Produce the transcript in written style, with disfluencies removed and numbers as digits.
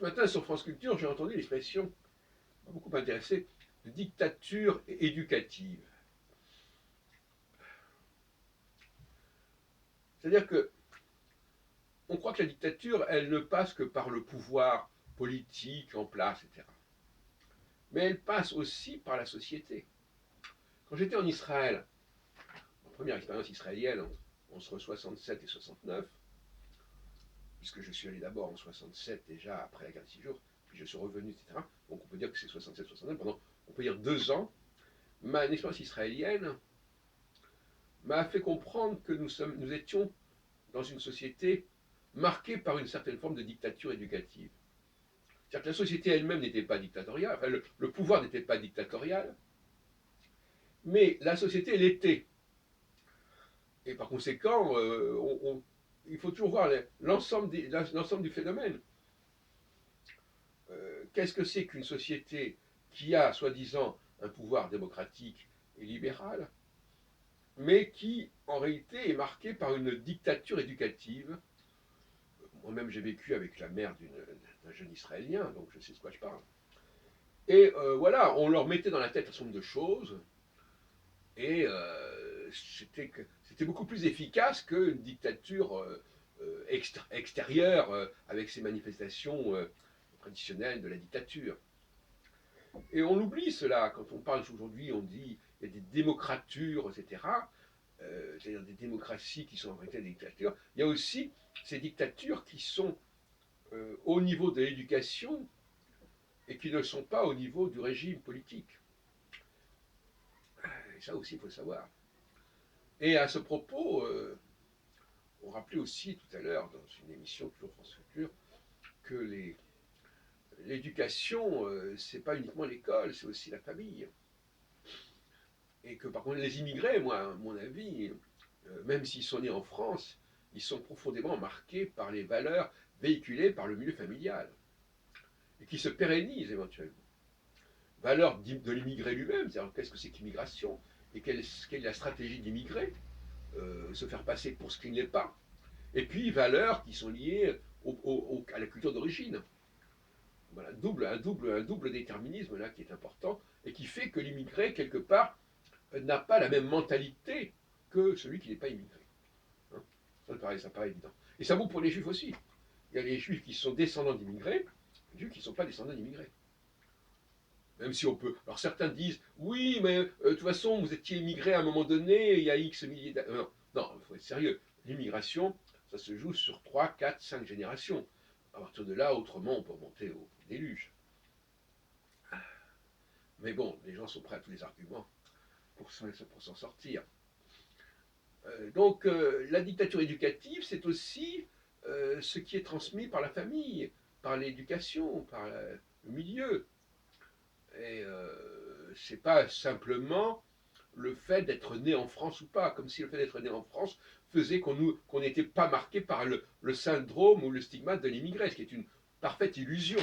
matin, sur France Culture, j'ai entendu l'expression, qui m'a beaucoup intéressé, de dictature éducative. C'est-à-dire que on croit que la dictature, elle ne passe que par le pouvoir politique en place, etc. Mais elle passe aussi par la société. Quand j'étais en Israël, ma première expérience israélienne entre 67 et 69, puisque je suis allé d'abord en 67 déjà après la guerre de 6 jours, puis je suis revenu, etc. Donc on peut dire que c'est 67-69, pendant, on peut dire 2 ans. Ma expérience israélienne m'a fait comprendre que nous étions dans une société marquée par une certaine forme de dictature éducative. C'est-à-dire que la société elle-même n'était pas dictatoriale, enfin, le pouvoir n'était pas dictatorial, mais la société l'était. Et par conséquent, il faut toujours voir l'ensemble du phénomène. Qu'est-ce que c'est qu'une société qui a, soi-disant, un pouvoir démocratique et libéral, mais qui, en réalité, est marquée par une dictature éducative. Moi-même, j'ai vécu avec la mère d'un jeune Israélien, donc je sais de quoi je parle. Et voilà, on leur mettait dans la tête un certain nombre de choses, et c'était beaucoup plus efficace qu'une dictature extérieure avec ses manifestations traditionnelles de la dictature. Et on oublie cela quand on parle aujourd'hui, on dit il y a des démocratures, etc. C'est-à-dire des démocraties qui sont en réalité des dictatures. Il y a aussi ces dictatures qui sont au niveau de l'éducation et qui ne sont pas au niveau du régime politique. Et ça aussi, il faut le savoir. Et à ce propos, on rappelait aussi tout à l'heure, dans une émission toujours France Culture, que l'éducation, c'est pas uniquement l'école, c'est aussi la famille. Et que par contre, les immigrés, moi, à mon avis, même s'ils sont nés en France, ils sont profondément marqués par les valeurs véhiculées par le milieu familial et qui se pérennisent éventuellement. Valeurs de l'immigré lui-même, c'est-à-dire qu'est-ce que c'est qu'immigration et quelle est la stratégie de l'immigré, se faire passer pour ce qu'il n'est pas. Et puis valeurs qui sont liées à la culture d'origine. Voilà, un double déterminisme là qui est important et qui fait que l'immigré, quelque part, n'a pas la même mentalité que celui qui n'est pas immigré. Hein, ça paraît évident. Et ça vaut pour les juifs aussi. Il y a les juifs qui sont descendants d'immigrés, et les juifs qui ne sont pas descendants d'immigrés. Même si on peut. Alors certains disent, oui, mais de toute façon, vous étiez immigré à un moment donné, il y a X milliers d'années. Non, il faut être sérieux. L'immigration, ça se joue sur 3, 4, 5 générations. À partir de là, autrement, on peut remonter au déluge. Mais bon, les gens sont prêts à tous les arguments pour s'en sortir. Donc, la dictature éducative, c'est aussi ce qui est transmis par la famille, par l'éducation, par le milieu. Et c'est pas simplement le fait d'être né en France ou pas, comme si le fait d'être né en France faisait qu'on n'était pas marqué par le syndrome ou le stigmate de l'immigré, ce qui est une parfaite illusion.